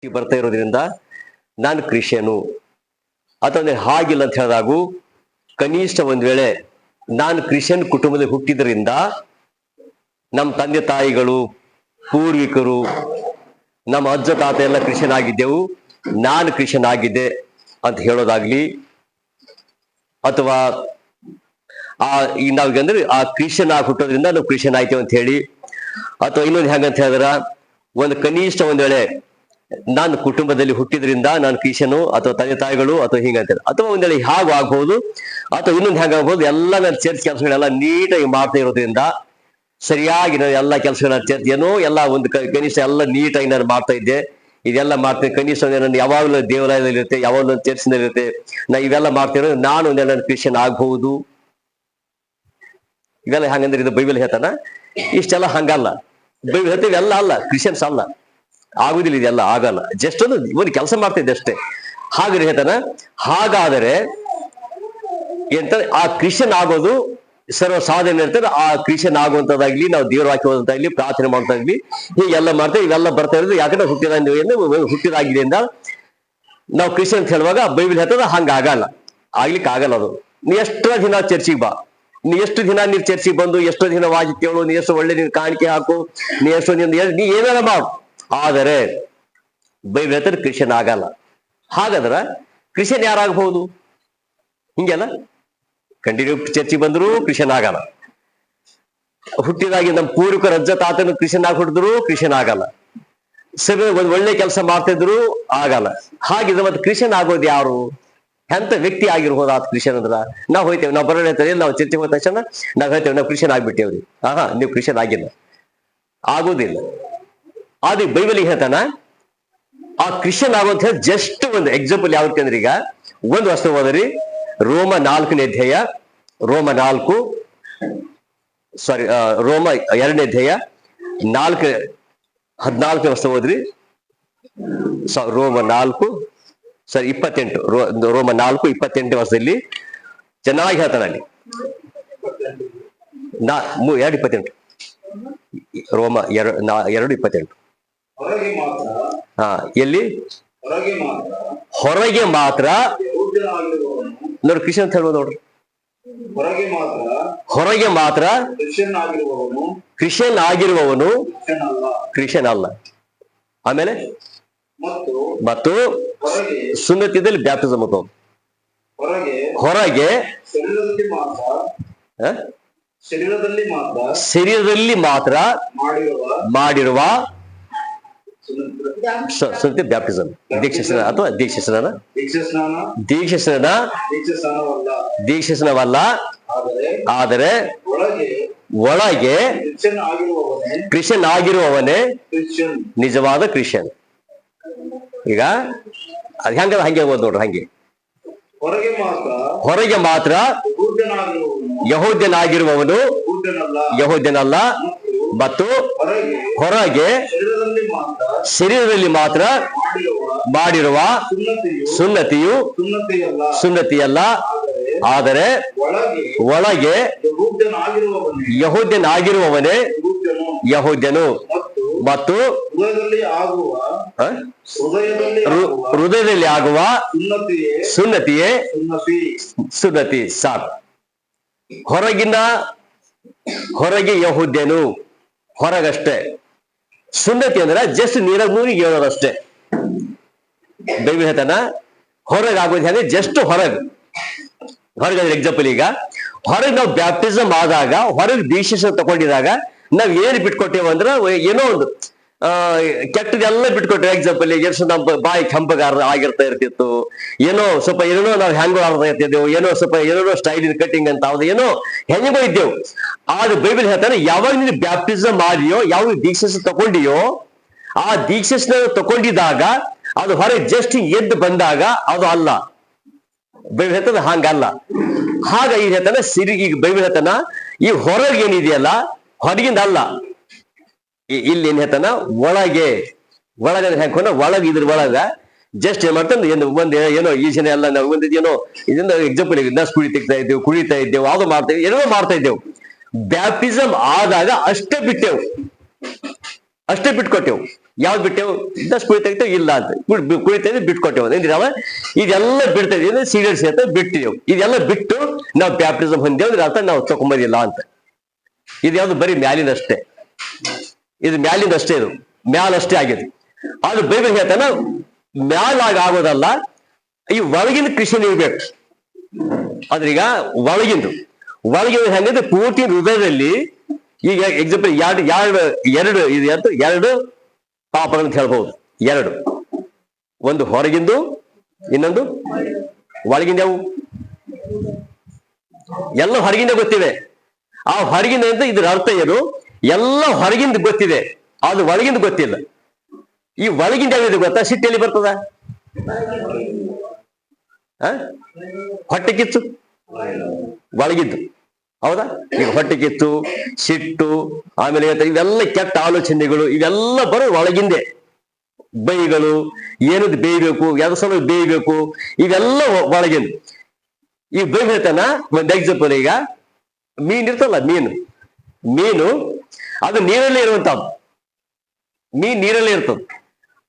ಬರ್ತಾ ಇರೋದ್ರಿಂದ ನಾನು ಕ್ರಿಶ್ಚಿಯನು ಅಥವಾ ಹಾಗಿಲ್ಲ ಅಂತ ಹೇಳಿದಾಗೂ ಕನಿಷ್ಠ ಒಂದ್ ವೇಳೆ ನಾನು ಕ್ರಿಶ್ಚಿಯನ್ ಕುಟುಂಬದಲ್ಲಿ ಹುಟ್ಟಿದ್ರಿಂದ ನಮ್ಮ ತಂದೆ ತಾಯಿಗಳು ಪೂರ್ವಿಕರು ನಮ್ಮ ಅಜ್ಜ ತಾತ ಎಲ್ಲ ಕ್ರಿಶ್ಚಿಯನ್ ಆಗಿದ್ದೆವು, ನಾನು ಕ್ರಿಶ್ಚಿಯನ್ ಆಗಿದ್ದೆ ಅಂತ ಹೇಳೋದಾಗ್ಲಿ, ಅಥವಾ ಈಗ ನಾವೀಗಂದ್ರೆ ಆ ಕ್ರಿಶ್ಚಿಯನ್ ಆಗಿ ಹುಟ್ಟೋದ್ರಿಂದ ನಾವು ಕ್ರಿಶ್ಚಿಯನ್ ಆಯ್ತೇವೆ ಅಂತ ಹೇಳಿ, ಅಥವಾ ಇನ್ನೊಂದು ಹೆಂಗಂತ ಹೇಳಿದ್ರ ಒಂದು ಕನಿಷ್ಠ ಒಂದ್ ವೇಳೆ ನಾನು ಕುಟುಂಬದಲ್ಲಿ ಹುಟ್ಟಿದ್ರಿಂದ ನಾನು ಕ್ರಿಶ್ಚಿಯನು ಅಥವಾ ತಂದೆ ತಾಯಿಗಳು ಅಥವಾ ಹಿಂಗಂತಾರೆ, ಅಥವಾ ಒಂದ್ ವೇಳೆ ಹಾಗೆ ಆಗ್ಬಹುದು, ಅಥವಾ ಇನ್ನೊಂದು ಹೆಂಗಾಗ್ಬೋದು ಎಲ್ಲ ನನ್ನ ಚರ್ಚ್ ಕೆಲಸಗಳೆಲ್ಲ ನೀಟಾಗಿ ಮಾಡ್ತಾ ಇರೋದ್ರಿಂದ ಸರಿಯಾಗಿ ನಾನು ಎಲ್ಲ ಕೆಲಸಗಳನ್ನ ಚರ್ಚ್ ಏನೋ ಎಲ್ಲ ಒಂದು ಕನಿಷ್ಠ ಎಲ್ಲ ನೀಟಾಗಿ ನಾನು ಮಾಡ್ತಾ ಇದ್ದೆ, ಇದೆಲ್ಲ ಮಾಡ್ತೇನೆ. ಕನಿಷ್ಠ ನನ್ನ ಯಾವಾಗಲೂ ದೇವಾಲಯದಲ್ಲಿ ಇರುತ್ತೆ, ಯಾವಾಗಲೂ ಚರ್ಚ್ನಲ್ಲಿ ಇರುತ್ತೆ, ನಾ ಇವೆಲ್ಲ ಮಾಡ್ತಿರೋ ನಾನು ಒಂದೇ ನನ್ನ ಕ್ರಿಶ್ಚಿಯನ್ ಆಗ್ಬಹುದು. ಇವೆಲ್ಲ ಹಂಗಂದ್ರೆ ಇದು ಬೈಬಲ್ ಹೇಳ್ತಾನ, ಇಷ್ಟೆಲ್ಲ ಹಂಗಲ್ಲ. ಬೈಬಲ್ ಹೇಳ್ತೀವಿ ಎಲ್ಲ ಅಲ್ಲ, ಕ್ರಿಶ್ಚಿಯನ್ಸ್ ಅಲ್ಲ, ಆಗುದಿಲ್ಲ, ಇದೆಲ್ಲ ಆಗಲ್ಲ. ಜಸ್ಟ್ ಒಂದು ಕೆಲಸ ಮಾಡ್ತಾ ಇದ್ದೆ ಅಷ್ಟೇ. ಹಾಗೆ ಹೇಳ್ತಾನ, ಹಾಗಾದರೆ ಎಂತ ಆ ಕ್ರಿಶ್ಚಿಯನ್ ಆಗೋದು ಸರ್ವ ಸಾಧನೆ ಇರ್ತಾರೆ. ಆ ಕ್ರಿಶ್ಚಿಯನ್ ಆಗುವಂತದಾಗ್ಲಿ, ನಾವು ದೇವ್ರ ವಾಕ್ಯ ಓದಂತಾಗ್ಲಿ, ಪ್ರಾರ್ಥನೆ ಮಾಡ್ತಾಗ್ಲಿ, ಹೀಗೆಲ್ಲ ಮಾಡ್ತೇವೆ. ಇವೆಲ್ಲ ಬರ್ತಾ ಇರೋದು ಯಾಕಂದ್ರೆ ಹುಟ್ಟಿದಾಗಿದ್ದರಿಂದ ನಾವು ಕ್ರಿಶ್ಚಿಯನ್ ಅಂತ ಹೇಳುವಾಗ ಬೈಬಲ್ ಹೇಳ್ತದ ಹಂಗ ಆಗಲ್ಲ, ಆಗ್ಲಿಕ್ಕೆ ಆಗಲ್ಲ. ಅದು ನೀ ಎಷ್ಟೋ ದಿನ ಚರ್ಚಿಗೆ ಬಾ, ನೀ ಎಷ್ಟು ದಿನ ನೀನ್ ಚರ್ಚಿಗೆ ಬಂದು ಎಷ್ಟೋ ದಿನ ವಾಜಿ ಕೇಳು, ನೀ ಎಷ್ಟು ಒಳ್ಳೆ ನೀನ್ ಕಾಣಿಕೆ ಹಾಕು, ನೀ ಎಷ್ಟೋ ನೀ ಏನಾರ ಮಾಡು, ಆದರೆ ಬೈಬಲ್ ಹೇಳ್ತಾರೆ ಕ್ರಿಶ್ಚಿಯನ್ ಆಗಲ್ಲ. ಹಾಗಾದ್ರ ಕ್ರಿಶ್ಚಿಯನ್ ಯಾರಾಗಬಹುದು? ಹಿಂಗೆಲ್ಲ ಕಂಟಿನ್ಯೂ ಚರ್ಚಿಗೆ ಬಂದ್ರು ಕ್ರಿಶ್ಚಿಯನ್ ಆಗಲ್ಲ. ಹುಟ್ಟಿದಾಗಿ ನಮ್ಮ ಪೂರ್ವಿಕರ ಅಜ್ಜ ತಾತನು ಕ್ರಿಶ್ಚಿಯನ್ ಆಗಿ ಹುಟ್ಟಿದ್ರು ಕ್ರಿಶ್ಚಿಯನ್ ಆಗಲ್ಲ. ಸರಿ, ಒಂದ್ ಒಳ್ಳೆ ಕೆಲಸ ಮಾಡ್ತಿದ್ರು ಆಗಲ್ಲ. ಹಾಗಿದ್ರೆ ಮತ್ತೆ ಕ್ರಿಶ್ಚಿಯನ್ ಆಗೋದು ಯಾರು? ಎಂತ ವ್ಯಕ್ತಿ ಆಗಿರ್ಬೋದು ಆ ಕ್ರಿಶ್ಚಿಯನ್ ಅಂದ್ರ? ನಾವು ಹೋಯ್ತೇವೆ, ನಾವು ಬರೋಣ ಹೇಳ್ತೇವೆ, ನಾವು ಚರ್ಚೆಗೆ ಹೋದ ತಕ್ಷಣ ನಾವ್ ಹೇಳ್ತೇವೆ ನಾವು ಕ್ರಿಶ್ಚಿಯನ್ ಆಗ್ಬಿಟ್ಟೇವ್ರಿ. ನೀವು ಕ್ರಿಶ್ಚಿಯನ್ ಆಗಿಲ್ಲ, ಆಗೋದಿಲ್ಲ. ಅದು ಬೈಬಲಿಗೆ ಹೇಳ್ತಾನ ಆ ಕ್ರಿಶ್ಚಿಯನ್ ಆಗೋಂತ ಹೇಳಿ ಜಸ್ಟ್ ಒಂದು ಎಕ್ಸಾಂಪಲ್ ಯಾವತ್ತೆ ಅಂದ್ರೆ, ಈಗ ಒಂದು ವಸ್ತು ಹೋದ್ರಿ ರೋಮ 4ನೇ ಅಧ್ಯಾಯ, ರೋಮ 2ನೇ ಅಧ್ಯಾಯ 14ನೇ ವಸ್ತು ಹೋದ್ರಿ, ರೋಮ 28 ರೋಮ 4:28 ವರ್ಷದಲ್ಲಿ ಚೆನ್ನಾಗಿ ಹೇಳ್ತಾನೆ ಅಲ್ಲಿ. 2:28 ರೋಮ 2:28. ಎಲ್ಲಿ? ಹೊರಗೆ ಮಾತ್ರ ನೋಡಿ ಕ್ರಿಶ್ಚಿಯನ್ ಅಂತ ಹೇಳ್ಬೋದು ನೋಡ್ರಿ. ಹೊರಗೆ ಮಾತ್ರ ಕ್ರಿಶ್ಚಿಯನ್ ಆಗಿರುವವನು ಕ್ರಿಶ್ಚಿಯನ್ ಅಲ್ಲ. ಆಮೇಲೆ ಮತ್ತು ಸುನ್ನತಿಯಲ್ಲಿ ಬ್ಯಾಪ್ಟಿಸಮ್ ಹೊರಗೆ ಶರೀರದಲ್ಲಿ ಮಾತ್ರ ಮಾಡಿರುವ ಬ್ಯಾಪ್ಟಿಸಮ್, ದೀಕ್ಷಾಸ್ನಾನ ಅಥವಾ ದೀಕ್ಷಾಸ್ನಾನವಲ್ಲ, ಆದರೆ ಒಳಗೆ ಕ್ರಿಶ್ಚಿಯನ್ ಆಗಿರುವವನೇ ನಿಜವಾದ ಕ್ರಿಶ್ಚಿಯನ್. ಈಗ ಅದ್ ಹಂಗೆ ಓದ್ ನೋಡ್ರಿ. ಹಂಗೆ ಹೊರಗೆ ಮಾತ್ರ ಯಹೂದ್ಯನಾಗಿರುವವನು ಯಹೂದ್ಯನಲ್ಲ, ಮತ್ತು ಹೊರಗೆ ಶರೀರದಲ್ಲಿ ಮಾತ್ರ ಮಾಡಿರುವ ಸುನ್ನತಿಯಲ್ಲ, ಆದರೆ ಒಳಗೆ ಯಹೂದ್ಯನಾಗಿರುವವನೇ ಯಹೂದ್ಯನು, ಮತ್ತು ಹೃದಯದಲ್ಲಿ ಆಗುವ ಸುನ್ನತಿಯೇ ಸುನ್ನತಿ. ಸಾಕು. ಹೊರಗೆ ಯಹೂದ್ಯನು, ಹೊರಗಷ್ಟೇ. ಸುನ್ನತಿ ಅಂದ್ರೆ ಜಸ್ಟ್ ನೀರಿಗೆ ಹೇಳೋದಷ್ಟೇ. ಬೈಬಲ್ ಹೇಳ್ತಾನ ಹೊರಗಾಗೋದು ಅಂದ್ರೆ ಜಸ್ಟ್ ಹೊರಗೆ ಎಕ್ಸಾಂಪಲ್, ಈಗ ಹೊರಗೆ ನಾವು ಬ್ಯಾಪ್ಟಿಸಮ್ ಆದಾಗ, ಹೊರಗೆ ದೀಕ್ಷೆ ತಗೊಂಡಿದಾಗ ನಾವ್ ಏನ್ ಬಿಟ್ಕೊಟ್ಟೇವ ಅಂದ್ರ ಏನೋ ಒಂದು ಕೆಟ್ಟದೆಲ್ಲ ಬಿಟ್ಕೊಟ್ಟೇವೆ. ಎಕ್ಸಾಂಪಲ್ ಎಷ್ಟು ನಮ್ಮ ಬಾಯಿ ಕೆಂಪಗಾರ ಆಗಿರ್ತಾ ಇರ್ತಿತ್ತು, ಏನೋ ಸ್ವಲ್ಪ ಏನೋ ನಾವು ಹೆಂಗೋ ಆಡ್ತಾ ಇರ್ತಿದ್ದೆವು, ಏನೋ ಸ್ವಲ್ಪ ಏನೋ ಸ್ಟೈಲ್ ಕಟಿಂಗ್ ಅಂತ ಏನೋ ಹೆಂಗೋ ಇದ್ದೇವು. ಆದ್ರೆ ಬೈಬಲ್ ಹೇಳ್ತಾನೆ ಯಾವಾಗ ನೀನು ಬ್ಯಾಪ್ಟಿಸಮ್ ಮಾಡಿಯೋ, ಯಾವಾಗ ದೀಕ್ಷೆ ತಗೊಂಡಿಯೋ, ಆ ದೀಕ್ಷೆ ತಗೊಂಡಿದ್ದಾಗ ಅದು ಹೊರಗೆ ಜಸ್ಟ್ ಎದ್ದು ಬಂದಾಗ ಅದು ಅಲ್ಲ. ಬೈಬಲ್ ಹೇಳ್ತಾನೆ ಹಂಗಲ್ಲ. ಹಾಗಾಗಿ ಹೇಳ್ತಾನೆ ಈಗ ಬೈಬಲ್ ಹೇಳ್ತಾನ ಈ ಹೊರಗೆ ಏನಿದೆಯಲ್ಲ ಹೊರಗಿಂದ ಅಲ್ಲ. ಇಲ್ಲಿ ಏನ್ ಹೇಳ್ತಾನ ಒಳಗೆ ಹಾಕೊಂಡ ಒಳಗೆ, ಇದ್ರ ಒಳಗ ಜಸ್ಟ್ ಏನ್ ಮಾಡ್ತಾನೆ ಒಂದ್ ಏನೋ ಈ ಜನ ಎಲ್ಲ ನಾವು ಒಂದ್ ಏನೋ ಇದನ್ನ ಎಕ್ಸಾಂಪಲ್ ನಸ್ ಕುಡಿತಾ ಇದ್ದೇವು, ಅದು ಮಾಡ್ತೇವೆ, ಏನೋ ಮಾಡ್ತಾ ಇದ್ದೇವು. ಬ್ಯಾಪ್ಟಿಸಮ್ ಆದಾಗ ಅಷ್ಟೇ ಬಿಟ್ಟೆವು, ಅಷ್ಟೇ ಬಿಟ್ಕೊಟ್ಟೆವು. ಯಾವ್ದು ಬಿಟ್ಟೆವು? ಇದಷ್ಟು ಕುಡಿತಾ ಇರ್ತೇವೆ ಇಲ್ಲ ಅಂತ ಕುಡಿತಾ ಇದ್ರೆ ಬಿಟ್ಕೊಟ್ಟೆವು ಅಂದ್ರೆ ನಾವು ಇದೆಲ್ಲ ಬಿಡ್ತಾ ಇದೀವಿ, ಸೀರಿಯಸ್ ಅಂತ ಬಿಟ್ಟಿದೆವು. ಇದೆಲ್ಲ ಬಿಟ್ಟು ನಾವು ಬ್ಯಾಪ್ಟಿಸಮ್ ಹೊಂದೇವು ಅಂದ್ರೆ ಅರ್ಥ ನಾವು ತಗೊಂಬದಿಲ್ಲ ಅಂತ. ಇದು ಯಾವ್ದು ಬರೀ ಮ್ಯಾಲಿನಷ್ಟೇ, ಇದು ಮ್ಯಾಲಿಂದಷ್ಟೇ, ಇದು ಮ್ಯಾಲಷ್ಟೇ ಆಗಿದೆ. ಅದು ಬೈಬಲ್ ಹೇಳ್ತಾನ ಮ್ಯಾಲಾಗ ಆಗೋದಲ್ಲ, ಈ ಒಳಗಿನ ಕೃಷಿ ಇರ್ಬೇಕು. ಆದ್ರೆ ಒಳಗಿಂದು ಹೆಂಗಂದ್ರೆ ಪೂರ್ತಿ ಹೃದಯದಲ್ಲಿ, ಈಗ ಎಕ್ಸಾಂಪಲ್ ಎರಡು ಪಾಪಗಳಂತ ಹೇಳ್ಬಹುದು. ಎರಡು, ಒಂದು ಹೊರಗಿಂದು, ಇನ್ನೊಂದು ಒಳಗಿಂದ. ಯಾವು? ಎಲ್ಲ ಹೊರಗಿಂದ ಗೊತ್ತಿದೆ. ಆ ಹೊರಗಿಂದ ಅಂತ ಇದ್ರ ಅರ್ಥ ಏನು? ಎಲ್ಲ ಹೊರಗಿಂದ ಗೊತ್ತಿದೆ, ಅದು ಒಳಗಿಂದ ಗೊತ್ತಿಲ್ಲ. ಈ ಒಳಗಿಂದ ಯಾವ್ದು ಗೊತ್ತಾ? ಸಿಟ್ಟೆಯಲ್ಲಿ ಬರ್ತದ, ಹೊಟ್ಟೆ ಕಿಚ್ಚು ಒಳಗಿದ್ದು, ಹೌದಾ? ಈಗ ಹೊಟ್ಟೆ ಕಿಚ್ಚು, ಸಿಟ್ಟು, ಆಮೇಲೆ ಇವೆಲ್ಲ ಕೆಟ್ಟ ಆಲೋಚನೆಗಳು, ಇವೆಲ್ಲ ಬರೋ ಒಳಗಿಂದೆ. ಬೈಗಳು, ಏನದು ಬೇಯಬೇಕು, ಯಾವ ಸಲ ಬೇಯಬೇಕು, ಇವೆಲ್ಲ ಒಳಗಿಂದ. ಈ ಬೈ ಹೇಳ್ತಾನ ಒಂದ್ ಎಕ್ಸಾಂಪಲ್, ಈಗ ಮೀನ್ ಇರ್ತಲ್ಲ, ಮೀನು ಅದು ನೀರಲ್ಲೇ ಇರುವಂತದ್ದು. ಮೀನ್ ನೀರಲ್ಲೇ ಇರ್ತದೆ.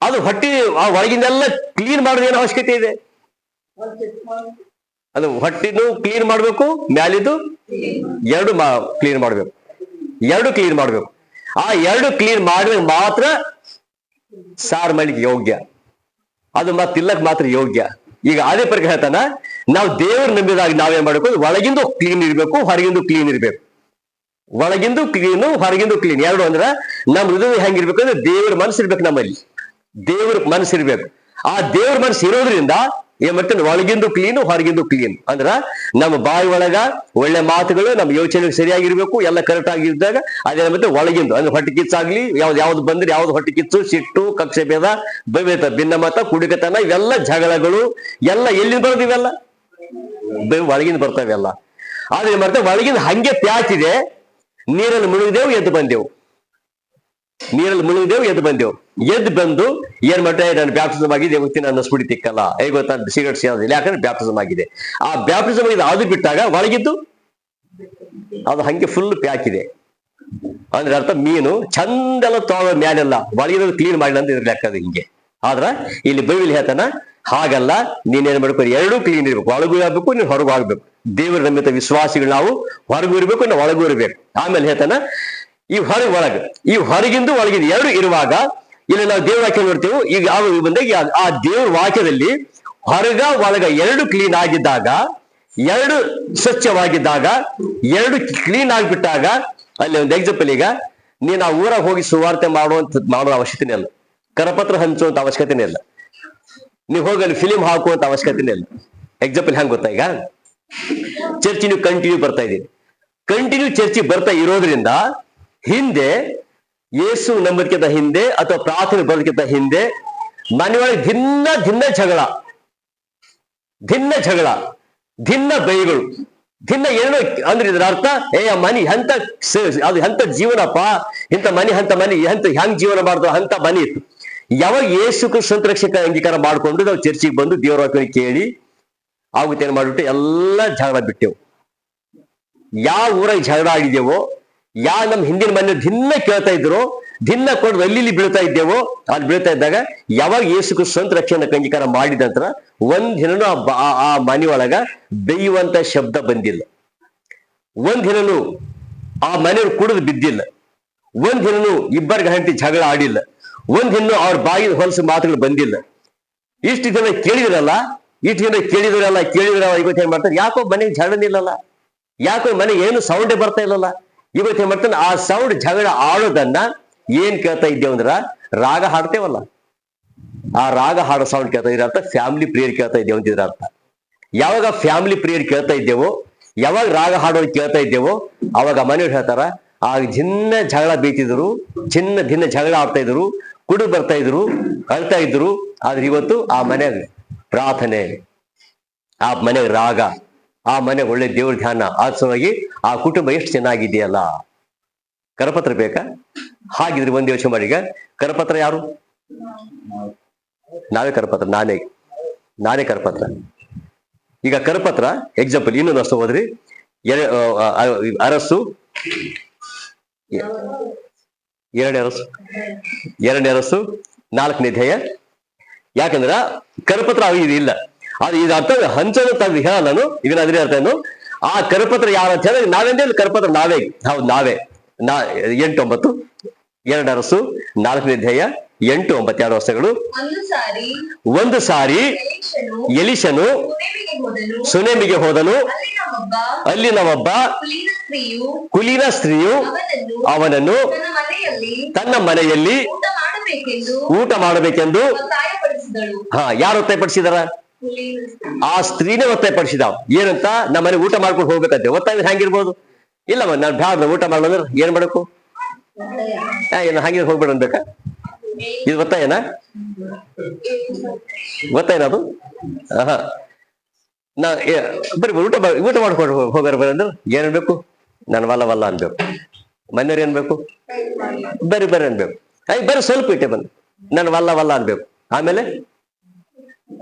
ಅದು ಹೊಟ್ಟೆ ಆ ಒಳಗಿಂದೆಲ್ಲ ಕ್ಲೀನ್ ಮಾಡೋದು ಏನು ಅವಶ್ಯಕತೆ ಇದೆ? ಅದು ಹೊಟ್ಟಿನೂ ಕ್ಲೀನ್ ಮಾಡ್ಬೇಕು, ಮ್ಯಾಲಿದ್ದು ಎರಡು ಕ್ಲೀನ್ ಮಾಡ್ಬೇಕು. ಆ ಎರಡು ಕ್ಲೀನ್ ಮಾಡಿದ್ರೆ ಮಾತ್ರ ಸಾರು ಮಾಡ್ಲಿಕ್ಕೆ ಯೋಗ್ಯ, ಅದು ಮತ್ತಿಲ್ಲಕ್ ಮಾತ್ರ ಯೋಗ್ಯ. ಈಗ ಅದೇ ಪ್ರಕಾರ ಹೇಳ್ತಾನ, ನಾವು ದೇವ್ರು ನಂಬಿದಾಗ ನಾವೇನ್ ಮಾಡ್ಬೇಕು? ಒಳಗಿಂದು ಕ್ಲೀನ್ ಇರ್ಬೇಕು, ಹೊರಗಿಂದು ಕ್ಲೀನ್ ಇರ್ಬೇಕು. ಒಳಗಿಂದು ಕ್ಲೀನು, ಹೊರಗಿಂದು ಕ್ಲೀನ್ ಎರಡು. ಅಂದ್ರ ನಮ್ ಹೃದಯ ಹೆಂಗಿರ್ಬೇಕು ಅಂದ್ರೆ ದೇವ್ರ ಮನಸ್ಸು ಇರ್ಬೇಕು. ನಮ್ಮಲ್ಲಿ ದೇವ್ರ ಮನಸ್ಸು ಇರ್ಬೇಕು. ಆ ದೇವ್ರ ಮನಸ್ಸು ಇರೋದ್ರಿಂದ ಏನ್ ಮಾಡ್ತೇನೆ? ಒಳಗಿಂದು ಕ್ಲೀನು, ಹೊರಗಿಂದು ಕ್ಲೀನ್. ಅಂದ್ರ ನಮ್ಮ ಬಾಯಿ ಒಳಗ ಒಳ್ಳೆ ಮಾತುಗಳು, ನಮ್ಮ ಯೋಚನೆ ಸರಿಯಾಗಿರ್ಬೇಕು, ಎಲ್ಲ ಕರೆಕ್ಟ್ ಆಗಿದ್ದಾಗ ಅದೇ ಮತ್ತೆ ಒಳಗಿಂದು ಅಂದ್ರೆ ಹೊಟ್ಟೆ ಕಿಚ್ಚಾಗ್ಲಿ, ಯಾವ್ದು ಬಂದ್ರೆ ಯಾವ್ದು ಹೊಟ್ಟೆ ಕಿಚ್ಚು, ಸಿಟ್ಟು, ಕಕ್ಷೆ ಭೇದ, ಭಿನ್ನಮತ, ಕುಡಿಕತನ, ಇವೆಲ್ಲ ಜಗಳಗಳು ಎಲ್ಲ ಎಲ್ಲಿಂದ ಬರೋದು? ಇವೆಲ್ಲ ಒಳಗಿಂದ ಬರ್ತಾವೆಲ್ಲ. ಆದ್ರೆ ಏನ್ ಮಾಡ್ತೇವೆ? ಒಳಗಿಂದ ಹಂಗೆ ಪ್ಯಾಚಿದೆ. ನೀರಲ್ಲಿ ಮುಳುಗಿದೆವು, ಎದ್ದು ಬಂದೆವು. ಎದ್ದು ಬಂದು ಏನ್ ಮಾಡ್ತಾ? ನಾನು ಬ್ಯಾಪ್ಟಿಸಮ್ ಆಗಿದೆ, ಗೊತ್ತಿ ನನ್ನ ಸ್ಪುಡಿ ತಿಕ್ಕಲ್ಲ, ಹೇಗೆ ಗೊತ್ತಾ? ಸಿಗರೇಟ್ ಸೇರೋದಿಲ್ಲ, ಯಾಕಂದ್ರೆ ಬ್ಯಾಪ್ಟಿಸಮ್ ಆಗಿದೆ. ಆ ಬ್ಯಾಪ್ಟಿಸಮ್ ಆಗಿದೆ ಅದು ಬಿಟ್ಟಾಗ ಒಳಗಿದ್ದು ಅದು ಹಂಗೆ ಫುಲ್ ಪ್ಯಾಕಿದೆ. ಅಂದ್ರೆ ಅರ್ಥ ಮೀನು ಚಂದೆಲ್ಲ ತೊಗೊಳ್ಳೋ ಮ್ಯಾಲೆಲ್ಲ ಒಳಗಿರೋದು ಕ್ಲೀನ್ ಮಾಡಿಲ್ಲ ಅಂತ ಇದ್ರ ಲೆಕ್ಕದ ಹಿಂಗೆ. ಆದ್ರ ಇಲ್ಲಿ ಬೈಬಲ್ ಹೇಳ್ತಾನ ಹಾಗಲ್ಲ, ನೀನೇನ್ ಮಾಡ್ಬೇಕು? ಎರಡೂ ಕ್ಲೀನ್ ಇರ್ಬೇಕು, ಒಳಗೂ ಆಗ್ಬೇಕು, ನೀನು ಹೊರಗೂ ಆಗ್ಬೇಕು. ದೇವರ ನಂಬಿತ ವಿಶ್ವಾಸಿಗಳು ನಾವು ಹೊರಗೂ ಇರ್ಬೇಕು, ನಾವು ಒಳಗೂ ಇರ್ಬೇಕು. ಆಮೇಲೆ ಹೇಳ್ತಾನ ಈ ಹೊರಗಿಂದು ಒಳಗಿಂದು ಎರಡು ಇರುವಾಗ, ಇಲ್ಲಿ ನಾವು ದೇವ್ರ ವಾಕ್ಯ ನೋಡ್ತೇವೆ. ಈಗ ಬಂದಾಗ ಆ ದೇವ್ರ ವಾಕ್ಯದಲ್ಲಿ ಹೊರಗ ಒಳಗ ಎರಡು ಕ್ಲೀನ್ ಆಗಿದ್ದಾಗ, ಎರಡು ಸ್ವಚ್ಛವಾಗಿದ್ದಾಗ, ಎರಡು ಕ್ಲೀನ್ ಆಗಿಬಿಟ್ಟಾಗ, ಅಲ್ಲಿ ಒಂದು ಎಕ್ಸಾಂಪಲ್, ಈಗ ನೀನು ಆ ಊರಾಗ ಹೋಗಿ ಸುವಾರ್ತೆ ಮಾಡೋ ಅವಶ್ಯಕತೆನೇ ಇಲ್ಲ, ಕರಪತ್ರ ಹಂಚುವಂತ ಅವಶ್ಯಕತೆನೇ ಇಲ್ಲ, ನೀವು ಹೋಗಿ ಅಲ್ಲಿ ಫಿಲಿಂ ಹಾಕುವಂತ ಅವಶ್ಯಕತೆನೇ ಇಲ್ಲ. ಎಕ್ಸಾಂಪಲ್ ಹೆಂಗ್ ಗೊತ್ತಾ? ಈಗ ಚರ್ಚ್ ನೀವು ಕಂಟಿನ್ಯೂ ಬರ್ತಾ ಇದೀವಿ, ಕಂಟಿನ್ಯೂ ಚರ್ಚಿಗೆ ಬರ್ತಾ ಇರೋದ್ರಿಂದ ಹಿಂದೆ ಯೇಸು ನಂಬೋದಕ್ಕಿಂತ ಹಿಂದೆ ಅಥವಾ ಪ್ರಾರ್ಥನೆ ಬರೋದಕ್ಕಿಂತ ಹಿಂದೆ ಮನೆಯೊಳಗೆ ಭಿನ್ನ ಭಿನ್ನ ಬೈಗಳು, ಏನೋ ಅಂದ್ರೆ ಇದ್ರ ಅರ್ಥ ಮನಿ ಎಂತ ಜೀವನಪ್ಪ, ಇಂಥ ಮನಿ ಹೆಂಗ್ ಜೀವನ ಮಾಡ್ದೋ ಅಂತ ಮನಿ ಇತ್ತು. ಯಾವಾಗ ಯೇಸು ಕ್ರಿಸ್ತ ರಕ್ಷಕ ಅಂಗೀಕಾರ ಮಾಡ್ಕೊಂಡು ನಾವು ಚರ್ಚಿಗೆ ಬಂದು ದೇವರ ವಾಕ್ಯ ಕೇಳಿ ಆಗುತ್ತೆ ಏನ್ ಮಾಡ್ಬಿಟ್ಟು ಎಲ್ಲ ಜಗಳ ಬಿಟ್ಟೆವು. ಯಾವ ಊರಾಗ ಜಗಳ ಆಗಿದ್ದೇವೋ, ನಮ್ ಹಿಂದಿನ ಮನೆ ದಿನ ಕೇಳ್ತಾ ಇದ್ರು, ದಿನ ಕೊಟ್ಟು ಅಲ್ಲಿ ಬೀಳ್ತಾ ಇದ್ದೇವೋ, ಅಲ್ಲಿ ಬೀಳ್ತಾ ಇದ್ದಾಗ ಯಾವಾಗ ಯೇಸು ಕ್ರಿಸ್ತ ರಕ್ಷಣೆ ಅಂಗೀಕಾರ ಮಾಡಿದ ನಂತರ ಒಂದಿನೂ ಆ ಮನೆ ಒಳಗ ಬೇಯುವಂತ ಶಬ್ದ ಬಂದಿಲ್ಲ, ಒಂದಿನೂ ಆ ಮನೆಯವ್ರು ಕುಡಿದು ಬಿದ್ದಿಲ್ಲ, ಒಂದಿನೂ ಇಬ್ಬರಿಗೆ ಹಂಟಿ ಜಗಳ ಆಡಿಲ್ಲ, ಒಂದಿನ ಅವ್ರ ಬಾಯಿ ಹೊಲಸು ಮಾತುಗಳು ಬಂದಿಲ್ಲ. ಇಷ್ಟು ದಿನ ಕೇಳಿದ್ರಲ್ಲ ಇವತ್ತು ಏನ್ ಮಾಡ್ತಾರೆ? ಯಾಕೋ ಮನೆಗೆ ಜಗಳನಿಲ್ಲಲ್ಲ, ಯಾಕೋ ಮನೆಗೆ ಏನು ಸೌಂಡೇ ಬರ್ತಾ ಇಲ್ಲಲ್ಲ. ಇವತ್ತು ಏನ್ ಮಾಡ್ತಾನೆ? ಆ ಸೌಂಡ್ ಜಗಳ ಆಡೋದನ್ನ ಏನ್ ಕೇಳ್ತಾ ಇದ್ದೇವ ಅಂದ್ರ ರಾಗ ಹಾಡ್ತೇವಲ್ಲ, ಆ ರಾಗ ಹಾಡೋ ಸೌಂಡ್ ಕೇಳ್ತಾ ಇದ್ರ ಅರ್ಥ ಫ್ಯಾಮಿಲಿ ಪ್ರೇಯರ್ ಕೇಳ್ತಾ ಇದ್ದೇವೆ ಅಂತಿದ್ರ ಅರ್ಥ. ಯಾವಾಗ ಫ್ಯಾಮಿಲಿ ಪ್ರೇಯರ್ ಕೇಳ್ತಾ ಇದ್ದೇವೋ, ಯಾವಾಗ ರಾಗ ಹಾಡೋದು ಕೇಳ್ತಾ ಇದ್ದೇವೋ, ಅವಾಗ ಮನೆಯವ್ರು ಹೇಳ್ತಾರ ಆ ಜಿನ್ನ ಜಗಳ ಬೀತಿದ್ರು, ದಿನ ಜಗಳ ಆಡ್ತಾ ಇದ್ರು, ಕುಡು ಬರ್ತಾ ಇದ್ರು, ಅಳ್ತಾ ಇದ್ರು. ಆದ್ರೆ ಇವತ್ತು ಆ ಮನೆಯಾಗ ಪ್ರಾರ್ಥನೆ, ಆ ಮನೆಯಾಗ ರಾಗ, ಆ ಮನೆಗೆ ಒಳ್ಳೆ ದೇವ್ರ ಧ್ಯಾನ, ಆ ಸಲುವಾಗಿ ಆ ಕುಟುಂಬ ಎಷ್ಟು ಚೆನ್ನಾಗಿದೆಯಲ್ಲ. ಕರಪತ್ರ ಬೇಕಾ? ಹಾಗಿದ್ರೆ ಒಂದ್ ಯೋಚನೆ ಮಾಡಿ, ಈಗ ಕರಪತ್ರ ಯಾರು? ನಾವೇ ಕರಪತ್ರ, ನಾನೇ ಕರಪತ್ರ. ಈಗ ಕರಪತ್ರ ಎಕ್ಸಾಂಪಲ್ ಇನ್ನೊಂದು ಅಷ್ಟು ಹೋದ್ರಿ, ಅರಸು ಎರಡನೇ ಅರಸು 4ನೇ ಅಧ್ಯಾಯ. ಯಾಕಂದ್ರ ಕರಪತ್ರ ಇಲ್ಲ, ಅದು ಇದು ಅರ್ಥ ಹಂಚಲು ತಂದು ಹೇಳ ನಾನು ಈಗ ಅದ್ರ ಅರ್ಥ ಏನು, ಆ ಕರಪತ್ರ ಯಾರು ಅಂತ ಹೇಳಿದ್ರೆ ನಾವೇಂದೇ ಕರಪತ್ರ ನಾವೇ, ಹೌದು ನಾವೇ. 8-9 2 ಅರಸು 4ನೇ ಅಧ್ಯಾಯ 8-9 2 ವರ್ಷಗಳು. ಒಂದು ಸಾರಿ ಎಲಿಷನು ಸುನೇಮಿಗೆ ಹೋದನು. ಅಲ್ಲಿನ ಒಬ್ಬ ಕುಲೀನ ಸ್ತ್ರೀಯು ಅವನನ್ನು ತನ್ನ ಮನೆಯಲ್ಲಿ ಊಟ ಮಾಡಬೇಕೆಂದು ಯಾರು ಒತ್ತಾಯಪಡಿಸಿದಾರ? ಆ ಸ್ತ್ರೀನೇ ಒತ್ತಾಯಪಡಿಸಿದ. ಏನಂತ? ನಮ್ಮ ಮನೆ ಊಟ ಮಾಡ್ಕೊಂಡು ಹೋಗ್ಬೇಕಂತೆ. ಒತ್ತಾಯ ಹೆಂಗಿರ್ಬೋದು? ಇಲ್ಲಮ್ಮ ನಾನು ಬ್ಯಾಡ ಊಟ ಮಾಡೋದ್ರ ಏನ್ ಮಾಡ್ಬೇಕು? ಏನು ಹಂಗೆ ಹೋಗ್ಬೇಡ ಅನ್ಬೇಕಾ? ಇದು ಒತ್ತಾಯನಾ? ಒತ್ತಾಯನ ಅದು? ನಾ ಬರೀ ಊಟ ಮಾಡ್ಕೊಂಡು ಹೋಗಾರ ಅಂದ್ರೆ ಏನ್ ಅನ್ಬೇಕು? ನಾನು ವಲ್ಲ ಅನ್ಬೇಕು. ಮನೆಯವ್ರು ಏನ್ಬೇಕು? ಬರ್ರಿ ಅನ್ಬೇಕು. ಬರ್ರಿ ಸ್ವಲ್ಪ ಇಟ್ಟೆ ಬಂದು ನಾನು ವಲ್ಲ ಅನ್ಬೇಕು. ಆಮೇಲೆ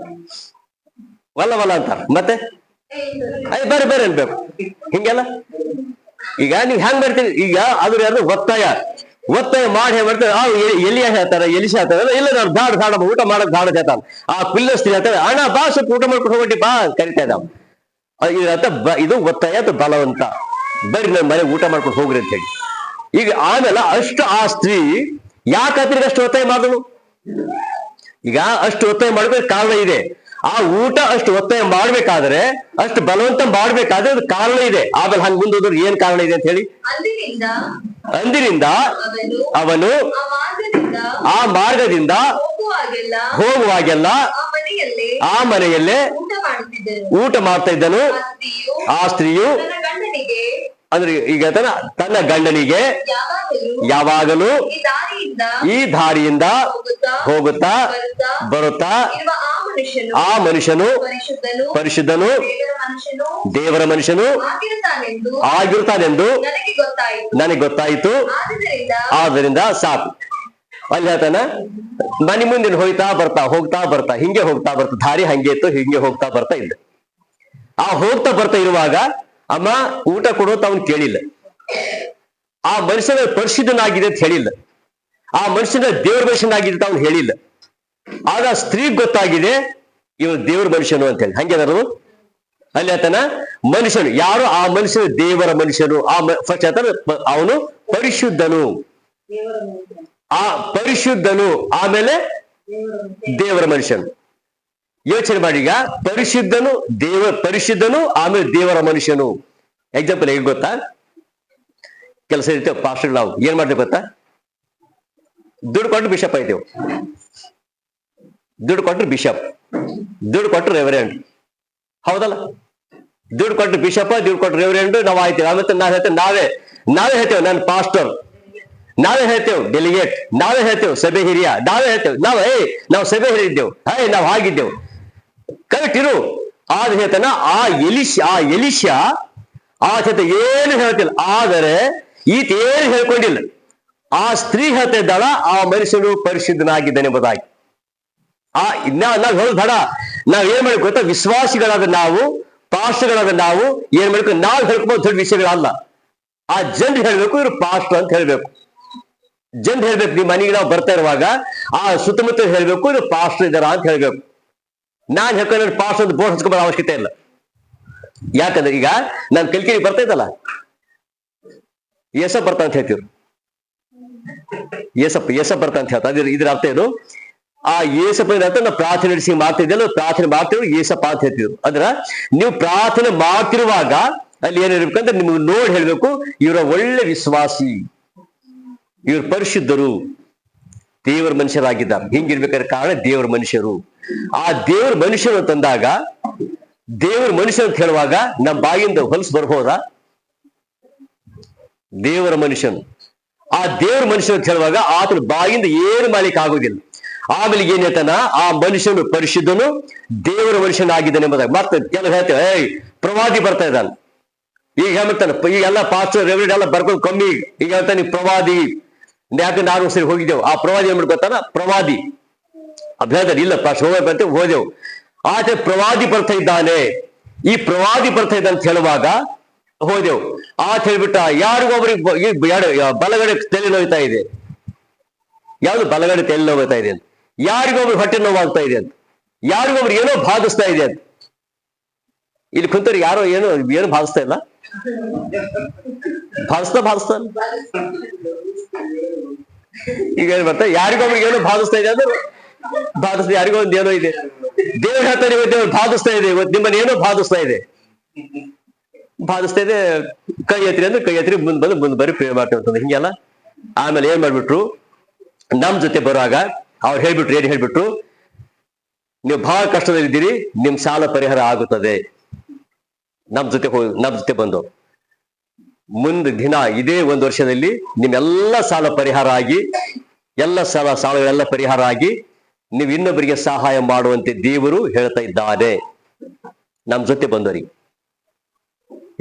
ವಲ್ಲ ಅಂತಾರ. ಮತ್ತೆ ಬರ್ರಿ ಅನ್ಬೇಕು. ಹಿಂಗೆಲ್ಲ ಈಗ ನೀವ್ ಹೆಂಗ್ ಬರ್ತೀರಿ? ಈಗ ಅದ್ರ ಯಾರು ಒತ್ತಾಯ ಮಾಡಿ ಹೇಗ್ ಬರ್ತಾರೆ? ಎಲಿಶ ಹೇಳ್ತಾರೆ ಇಲ್ಲ ನಾನು ಧಾಡ ಊಟ ಮಾಡಕ್ ಧಾಡ ಹೇಳ್ತಾನ. ಆ ಪಿಲ್ಲಸ್ತಿ ಹೇಳ್ತಾರೆ ಅಣ್ಣ ಬಾ ಸ್ವಲ್ಪ ಊಟ ಮಾಡ್ಕೊಂಡು ಹೋಗ್ಬಿಟ್ಟಿ ಬಾ ಕರಿತಾ ಇದ್ದಾವ. ಇದು ಒತ್ತಾಯ ಅಥವಾ ಬಲವಂತ. ಬರ್ರಿ ನನ್ನ ಮನೆ ಊಟ ಮಾಡ್ಕೊಂಡು ಹೋಗ್ರಿ ಅಂತ ಹೇಳಿ. ಈಗ ಆಮೇಲೆ ಅಷ್ಟು ಆ ಸ್ತ್ರೀ ಯಾಕಾದ್ರಿಗೆ ಅಷ್ಟು ಒತ್ತಾಯ ಮಾಡಿದಳು? ಈಗ ಅಷ್ಟು ಒತ್ತಾಯ ಮಾಡ್ಬೇಕು ಕಾರಣ ಇದೆ. ಆ ಊಟ ಅಷ್ಟು ಒತ್ತಾಯ ಮಾಡ್ಬೇಕಾದ್ರೆ, ಅಷ್ಟು ಬಲವಂತ ಮಾಡ್ಬೇಕಾದ್ರೆ ಅದು ಕಾರಣ ಇದೆ. ಆಮೇಲೆ ಹಂಗ್ ಮುಂದೋದ್ರೆ ಏನ್ ಕಾರಣ ಇದೆ ಅಂತ ಹೇಳಿ. ಅಂದಿನಿಂದ ಅವನು ಆ ಮಾರ್ಗದಿಂದ ಹೋಗುವಾಗೆಲ್ಲ ಆ ಮನೆಯಲ್ಲೇ ಊಟ ಮಾಡ್ತಾ ಇದ್ದನು. ಆ ಸ್ತ್ರೀಯು ಅಂದ್ರೆ ಈಗ ತನ್ನ ಗಂಡನಿಗೆ ಯಾವಾಗಲೂ ಈ ದಾರಿಯಿಂದ ಹೋಗುತ್ತಾ ಬರುತ್ತಾ ಆ ಮನುಷ್ಯನು ಪರಿಶುದ್ಧನು ದೇವರ ಮನುಷ್ಯನು ಆಗಿರ್ತಾನೆಂದು ನನಗೆ ಗೊತ್ತಾಯಿತು. ಆದ್ದರಿಂದ ಸಾಕು. ಅಲ್ಲಿ ಹೇಳ್ತಾನ ಮನೆ ಮುಂದೆ ಹೋಗ್ತಾ ಬರ್ತಾ ಹಿಂಗೆ ಹೋಗ್ತಾ ಬರ್ತಾ ದಾರಿ ಹಂಗೆ ಇತ್ತು, ಹಿಂಗೆ ಹೋಗ್ತಾ ಬರ್ತಾ ಇದ್ದ. ಆ ಹೋಗ್ತಾ ಬರ್ತಾ ಇರುವಾಗ ಅಮ್ಮ ಊಟ ಕೊಡೋತ ಅವನು ಕೇಳಿಲ್ಲ. ಆ ಮನುಷ್ಯನ ಪರಿಶುದ್ಧನಾಗಿದೆ ಅಂತ ಹೇಳಿಲ್ಲ. ಆ ಮನುಷ್ಯನ ದೇವರ ಮನುಷ್ಯನಾಗಿದೆ ಅಂತ ಅವನು ಹೇಳಿಲ್ಲ. ಆಗ ಸ್ತ್ರೀಗ್ ಗೊತ್ತಾಗಿದೆ ಇವರು ದೇವರ ಮನುಷ್ಯನು ಅಂತ ಹೇಳಿ. ಹಂಗೆ ಅನ್ನೋದು ಅಲ್ಲಿ ಆತನ ಮನುಷ್ಯನು ಯಾರು? ಆ ಮನುಷ್ಯನು ದೇವರ ಮನುಷ್ಯನು. ಫಸ್ಟ್ ಹೇಳ್ತಾನೆ ಅವನು ಪರಿಶುದ್ಧನು. ಆ ಪರಿಶುದ್ಧನು ಆಮೇಲೆ ದೇವರ ಮನುಷ್ಯನು. ಯೋಚನೆ ಮಾಡಿ. ಈಗ ಪರಿಶುದ್ಧನು ಆಮೇಲೆ ದೇವರ ಮನುಷ್ಯನು. ಎಕ್ಸಾಂಪಲ್ ಹೇಗೆ ಗೊತ್ತಾ? ಕೆಲಸ ಇರ್ತೇವೆ ಪಾಸ್ಟರ್ ನಾವು ಏನ್ ಮಾಡ್ತೇವೆ ಗೊತ್ತಾ? ದುಡ್ಡು ಕೊಟ್ಟರು ಬಿಷಪ್ ಆಯ್ತೇವೆ, ದುಡ್ಡು ಕೊಟ್ಟರು ಬಿಷಪ್, ದುಡ್ಡು ಕೊಟ್ಟರು ರೆವರೆಂಡ್. ಹೌದಲ್ಲ? ದುಡ್ಡು ಕೊಟ್ಟರು ಬಿಷಪ್, ದುಡ್ಡು ಕೊಟ್ಟರು ರೆವರೆಂಡ್ ನಾವು ಆಯ್ತೇವೆ. ಆಮೇಲೆ ನಾವೇ ಹೇಳ್ತೇವೆ ನಾನು ಪಾಸ್ಟರ್, ನಾವೇ ಹೇಳ್ತೇವೆ ಡೆಲಿಗೇಟ್, ನಾವೇ ಹೇಳ್ತೇವೆ ಸಭೆ ಹಿರಿಯ, ನಾವೇ ಹೇಳ್ತೇವೆ ನಾವು ಸಭೆ ಹಿರಿಯಿದ್ದೇವು, ನಾವು ಹಾಗಿದ್ದೇವು. ಕರೆಕ್ಟ್ ಇರು. ಆದ ಹೇಳ್ತಾನ ಆ ಎಲಿಶ ಆತ ಏನು ಹೇಳ್ತಿಲ್ಲ. ಆದರೆ ಈತ ಏನು ಹೇಳ್ಕೊಂಡಿಲ್ಲ. ಆ ಸ್ತ್ರೀ ಹೇಳ್ತಾ ಇದ್ದಾಳ ಆ ಮನುಷ್ಯನು ಪರಿಶುದ್ಧನಾಗಿದ್ದಾನೆ ಎಂಬುದಾಗಿ. ನಾವ್ ಹೇಳೋದು ಬೇಡ. ನಾವ್ ಏನ್ ಮಾಡ್ಬೇಕು ಗೊತ್ತಾ? ವಿಶ್ವಾಸಿಗಳಾದ ನಾವು, ಪಾಸ್ಟರ್ಗಳಾದ ನಾವು ಏನ್ ಮಾಡ್ಬೇಕು? ನಾವ್ ಹೇಳ್ಕೊಬೋದು ದೊಡ್ಡ ವಿಷಯಗಳಲ್ಲ. ಆ ಜನರು ಹೇಳ್ಬೇಕು ಇವ್ರು ಪಾಸ್ಟರ್ ಅಂತ ಹೇಳ್ಬೇಕು. ಜನರು ಹೇಳ್ಬೇಕು. ನಿಮ್ಮ ಮನೆಗೆ ನಾವು ಬರ್ತಾ ಇರುವಾಗ ಆ ಸುತ್ತಮುತ್ತ ಹೇಳ್ಬೇಕು ಇವ್ರು ಪಾಸ್ಟರ್ ಇದ್ದಾರ ಅಂತ ಹೇಳ್ಬೇಕು. ನಾನ್ ಹೇಳ್ಕೊಂಡು ಪಾಸ್ಟರ್ ಅಂತ ಬೋರ್ಡ್ ಹಚ್ಕೊಬಾರ ಅವಶ್ಯಕತೆ ಇಲ್ಲ. ಯಾಕಂದ್ರೆ ಈಗ ನಾನ್ ಕಲ್ಕೇರಿ ಬರ್ತಾ ಇದ್ದಲ್ಲ, ಏಸಪ್ ಬರ್ತಾ ಅಂತ ಹೇಳ್ತೀವ್ರು. ಏಸಪ್ ಬರ್ತಾ ಅಂತ ಹೇಳ್ತಾ ಇದ್ರ ಅರ್ಥ ಏನು? ಆ ಏಸಪ್ಪ ಅರ್ಥ ನಾವು ಪ್ರಾರ್ಥನೆ ನಡೆಸಿ ಮಾಡ್ತಾ ಇದ್ದಲ್ಲ, ಪ್ರಾರ್ಥನೆ ಮಾಡ್ತಿದ್ರು ಏಸಪ್ಪ ಅಂತ ಹೇಳ್ತಿದ್ರು. ಅಂದ್ರ ನೀವು ಪ್ರಾರ್ಥನೆ ಮಾಡ್ತಿರುವಾಗ ಅಲ್ಲಿ ಏನಿರ್ಬೇಕಂದ್ರೆ ನಿಮ್ಗೆ ನೋಡಿ ಹೇಳ್ಬೇಕು ಇವರ ಒಳ್ಳೆ ವಿಶ್ವಾಸಿ, ಇವ್ರ ಪರಿಶುದ್ಧರು, ದೇವರ ಮನುಷ್ಯರಾಗಿದ್ದಾರೆ. ಹಿಂಗಿರ್ಬೇಕಾದ್ರೆ ಕಾರಣ ದೇವರ ಮನುಷ್ಯರು. ಆ ದೇವರ ಮನುಷ್ಯರು ಅಂತಂದಾಗ, ದೇವರ ಮನುಷ್ಯ ಅಂತ ಹೇಳುವಾಗ ನಮ್ಮ ಬಾಯಿಂದ ಹೊಲಸು ಬರ್ಬೋದಾ? ದೇವರ ಮನುಷ್ಯನು. ಆ ದೇವರ ಮನುಷ್ಯ ಅಂತ ಹೇಳುವಾಗ ಆತನ ಬಾಯಿಂದ ಏನು ಮಾಡ್ಲಿಕ್ಕೆ ಆಗೋದಿಲ್ಲ. ಆಮೇಲೆ ಏನ್ ಹೇಳ್ತಾನ? ಆ ಮನುಷ್ಯನು ಪರಿಶುದ್ಧನು ದೇವರ ಮನುಷ್ಯನಾಗಿದ್ದಾನೆ ಎಂಬುದಾಗಿ. ಮತ್ತೆ ಕೆಲವು ಹೇಳ್ತೇವೆ ಪ್ರವಾದಿ ಬರ್ತಾ ಇದ್ದಾನೆ. ಈಗ ಹೇಳ್ತಾನೆ ಈಗ ಎಲ್ಲ ಪಾಸ್ಟರ್ ರೆವರೆಂಡ್ ಎಲ್ಲ ಬರ್ಕೊಂಡು ಕಮ್ಮಿ. ಈಗ ಹೇಳ್ತಾನೆ ಪ್ರವಾದಿ. ಯಾಕೆ ನಾನು ಸರಿ ಹೋಗಿದ್ದೆವು. ಆ ಪ್ರವಾದಿ ಏನ್ ಮಾಡ್ಕೊತಾನ? ಪ್ರವಾದಿ ಹೇಳ್ತಾನೆ ಇಲ್ಲ ಪಾಸ್ಟ್ ಹೋಗ್ಬೇಕಂತ ಹೋದೆವು. ಆತ ಪ್ರವಾದಿ ಬರ್ತಾ ಇದ್ದಾನೆ, ಈ ಪ್ರವಾದಿ ಬರ್ತಾ ಇದ್ದಾನೆ ಅಂತ ಹೇಳುವಾಗ ಹೋದೆವು. ಆತ ಹೇಳ್ಬಿಟ್ಟ ಯಾರಿಗೊಬ್ರಿಗೆ ಬಲಗಡೆ ತಲೆ ನೋಯ್ತಾ ಇದೆ, ಯಾವ್ದು ಬಲಗಡೆ ತಲೆ ನೋವಾಗ್ತಾ ಇದೆ ಅಂತ, ಯಾರಿಗೊಬ್ರು ಹೊಟ್ಟೆ ನೋವಾಗ್ತಾ ಇದೆ ಅಂತ, ಯಾರಿಗೊಬ್ರು ಏನೋ ಬಾಧಿಸ್ತಾ ಇದೆ ಅಂತ. ಇಲ್ಲಿ ಕುಂತವ್ರು ಯಾರೋ ಏನು ಬಾಧಿಸ್ತಾ ಇಲ್ಲ, ಬಾಧಿಸ್ತಾ ಈಗ ಏನ್ ಬರ್ತಾ, ಯಾರಿಗೊಬ್ರಿಗೆ ಏನೋ ಬಾಧಿಸ್ತಾ ಇದೆ ಅಂದ್ರೆ ಬಾಧಿಸ್ತಾ, ಯಾರಿಗೋ ಒಂದ್ ಏನೋ ಇದೆ. ದೇವ್ರ ಹೇಳ್ತಾರೆ ಇವತ್ತು ಬಾಧಿಸ್ತಾ ಇದೆ, ಇವತ್ತು ನಿಮ್ಮನ್ನ ಏನೋ ಬಾಧಿಸ್ತಾ ಇದೆ ಕೈ ಎತ್ತಿರಿ ಅಂದ್ರೆ ಕೈ ಎತ್ತಿರಿ, ಮುಂದ್ ಬರೀ ಪ್ರೇ ಮಾಡ್ತೇವೆ ಅಂತಂದ್ರೆ ಹಿಂಗೆಲ್ಲ. ಆಮೇಲೆ ಏನ್ ಮಾಡ್ಬಿಟ್ರು, ನಮ್ ಜೊತೆ ಬರುವಾಗ ಅವ್ರು ಹೇಳ್ಬಿಟ್ರು, ಏನ್ ಹೇಳ್ಬಿಟ್ರು, ನೀವು ಬಹಳ ಕಷ್ಟದಲ್ಲಿದ್ದೀರಿ, ನಿಮ್ ಸಾಲ ಪರಿಹಾರ ಆಗುತ್ತದೆ. ನಮ್ ಜೊತೆ ಬಂದು ಮುಂದೆ ದಿನ ಇದೇ 1 ವರ್ಷದಲ್ಲಿ ನಿಮ್ಮೆಲ್ಲ ಸಾಲ ಪರಿಹಾರ ಆಗಿ, ಎಲ್ಲ ಸಾಲಗಳೆಲ್ಲ ಪರಿಹಾರ ಆಗಿ, ನೀವು ಇನ್ನೊಬ್ಬರಿಗೆ ಸಹಾಯ ಮಾಡುವಂತೆ ದೇವರು ಹೇಳ್ತಾ ಇದ್ದಾರೆ. ನಮ್ ಜೊತೆ ಬಂದವರಿಗೆ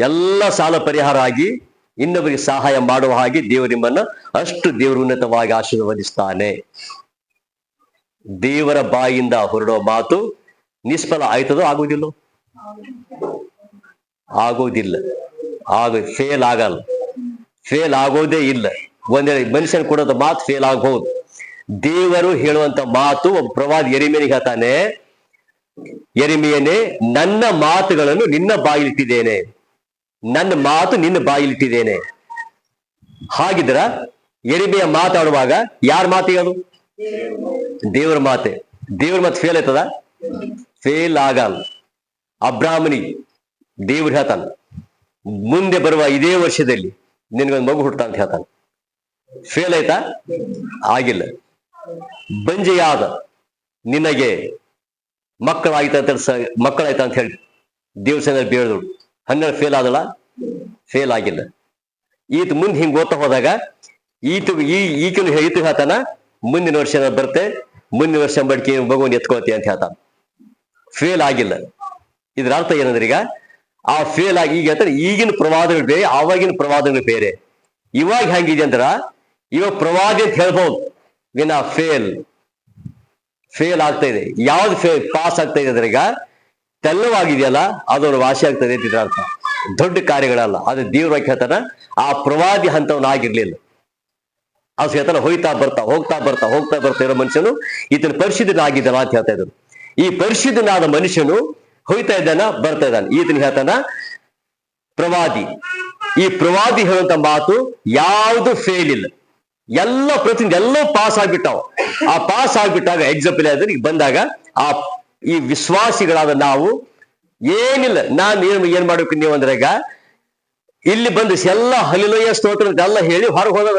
ಎಲ್ಲ ಸಾಲ ಪರಿಹಾರ ಆಗಿ ಇನ್ನೊಬ್ಬರಿಗೆ ಸಹಾಯ ಮಾಡುವ ಹಾಗೆ ದೇವರು ನಿಮ್ಮನ್ನ ಅಷ್ಟು ದೇವರು ಉನ್ನತವಾಗಿ ಆಶೀರ್ವದಿಸ್ತಾನೆ. ದೇವರ ಬಾಯಿಂದ ಹೊರಡೋ ಮಾತು ನಿಷ್ಫಲ ಆಯ್ತದೋ ಆಗುವುದಿಲ್ಲ, ಫೇಲ್ ಆಗೋದೇ ಇಲ್ಲ. ಒಂದೇ ಮನುಷ್ಯನ ಕೊಡೋದು ಮಾತು ಫೇಲ್ ಆಗಬಹುದು. ದೇವರು ಹೇಳುವಂತ ಮಾತು, ಒಬ್ಬ ಪ್ರವಾದಿ ಯೆರೆಮೀಯನಿಗೆ ಹೇಳ್ತಾನೆ, ಯೆರೆಮೀಯನೇ, ನನ್ನ ಮಾತುಗಳನ್ನು ನಿನ್ನ ಬಾಯಿಲಿಟ್ಟಿದ್ದೇನೆ, ನನ್ನ ಮಾತು ನಿನ್ನ ಬಾಯಿಲಿಟ್ಟಿದ್ದೇನೆ. ಹಾಗಿದ್ರ ಯೆರೆಮೀಯ ಮಾತಾಡುವಾಗ ಯಾರ ಮಾತಿಗದು? ದೇವರ ಮಾತೆ. ದೇವ್ರ ಮಾತು ಫೇಲ್ ಆಯ್ತದ? ಫೇಲ್ ಆಗಲ್ಲ. ಅಬ್ರಾಹ್ಮನಿಗೆ ದೇವ್ರು ಹೇಳ್ತಾನ, ಮುಂದೆ ಬರುವ ಇದೇ ವರ್ಷದಲ್ಲಿ ನಿನಗೊಂದು ಮಗು ಹುಟ್ಟುತ್ತಾ ಅಂತ ಹೇಳ್ತಾನೆ. ಫೇಲ್ ಆಯ್ತಾ? ಆಗಿಲ್ಲ. ಬಂಜೆಯಾದ ನಿನಗೆ ಮಕ್ಕಳಾಯ್ತಾ ಅಂತ ಹೇಳಿ ದೇವಸ್ಥಾನ ಬೇಡದಳು. 12 ಫೇಲ್ ಆದಲ್ಲ? ಫೇಲ್ ಆಗಿಲ್ಲ. ಈತ ಮುಂದೆ ಹಿಂಗ್ ಓದ್ತಾ ಹೋದಾಗ ಈತನು ಹೇಳ್ತಾನ, ಮುಂದಿನ ವರ್ಷ ಬರುತ್ತೆ, ಮುಂದಿನ ವರ್ಷ ಬಡ್ಕಿ ಮಗುವನ್ನು ಎತ್ಕೊಳ್ತೀಯ ಅಂತ ಹೇಳ್ತಾನ. ಫೇಲ್ ಆಗಿಲ್ಲ. ಇದ್ರ ಅರ್ಥ ಏನಂದ್ರೆ, ಈಗ ಆ ಫೇಲ್ ಆಗಿ, ಈಗ ಹೇಳ್ತಾರೆ ಈಗಿನ ಪ್ರವಾದಗಳು ಬೇರೆ, ಆವಾಗಿನ ಪ್ರವಾದಗಳು ಬೇರೆ. ಇವಾಗ ಹೆಂಗಿದೆ ಅಂದ್ರ, ಇವಾಗ ಪ್ರವಾದಿ ಅಂತ ಹೇಳ್ಬಹುದು, ವಿನ ಫೇಲ್ ಆಗ್ತಾ ಇದೆ. ಯಾವ್ದು ಪಾಸ್ ಆಗ್ತಾ ಇದೆ ಅಂದ್ರೆ, ಈಗ ತೆಲ್ಲವಾಗಿದೆಯಲ್ಲ ಅದರ ವಾಸಿ ಆಗ್ತದೆ ಅಂತ ಇದ್ರ ಅರ್ಥ. ದೊಡ್ಡ ಕಾರ್ಯಗಳಲ್ಲ. ಅದು ದೇವ್ರ ಹೇಳ್ತಾನ, ಆ ಪ್ರವಾದಿ ಹಂತವನಾಗಿರ್ಲಿಲ್ಲ. ಅದು ಹೇಳ್ತಾನ, ಹೋಗ್ತಾ ಬರ್ತಾ ಇರೋ ಮನುಷ್ಯನು ಈತನ ಪರಿಶುದ್ಧನಾಗಿದ್ದಲ್ಲ ಅಂತ ಹೇಳ್ತಾ ಇದ್ರು. ಈ ಪರಿಶುದ್ಧನಾದ ಮನುಷ್ಯನು ಹೋಯ್ತಾ ಇದ್ದಾನ, ಬರ್ತಾ ಇದ್ದಾನೆ. ಈತನ ಹೇಳ್ತಾನ ಪ್ರವಾದಿ. ಈ ಪ್ರವಾದಿ ಹೇಳುವಂತ ಮಾತು ಯಾವುದು ಫೇಲ್ ಇಲ್ಲ. ಎಲ್ಲ ಪ್ರತಿಯೊಂದು ಎಲ್ಲ ಪಾಸ್ ಆಗ್ಬಿಟ್ಟಾವ. ಆ ಪಾಸ್ ಆಗ್ಬಿಟ್ಟಾಗ ಎಕ್ಸಾಂಪಲ್ ಆದ್ರೆ, ಈಗ ಬಂದಾಗ ಈ ವಿಶ್ವಾಸಿಗಳಾದ ನಾವು ಏನಿಲ್ಲ, ಏನ್ ಮಾಡ್ಬೇಕು ನೀವು ಅಂದ್ರೆ, ಈಗ ಇಲ್ಲಿ ಬಂದು ಎಲ್ಲ ಹಲ್ಲಿಲೋಯ ಸ್ತೋತ್ರ ಎಲ್ಲ ಹೇಳಿ ಹೊರಗೆ ಹೋದಾಗ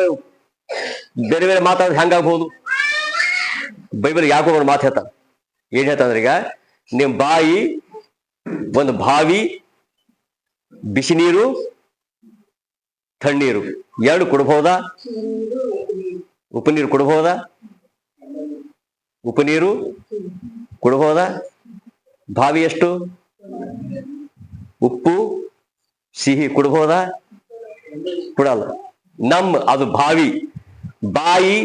ಬೇರೆ ಬೇರೆ ಮಾತಾಡೋದು ಹೆಂಗಾಗ್ಬೋದು? ಬೈಬಲ್ ಯಾಕೋ ಒಂದು ಮಾತು ಹೇಳ್ತಾನೆ. ಏನ್ ಹೇಳ್ತಾಂದ್ರೆ, ಈಗ ನಿಮ್ ಬಾಯಿ ಒಂದು ಬಾವಿ, ಬಿಸಿ ನೀರು ತಣ್ಣೀರು ಎರಡು ಕೊಡ್ಬಹುದಾ? ಉಪನೀರು ಕೊಡ್ಬಹುದಾ? ಉಪನೀರು ಕೊಡ್ಬಹುದಾ? ಬಾವಿ ಎಷ್ಟು? ಉಪ್ಪು ಸಿಹಿ ಕೊಡ್ಬಹುದಾ? ಕೊಡಲ್ಲ. ಅದು ಬಾಯಿ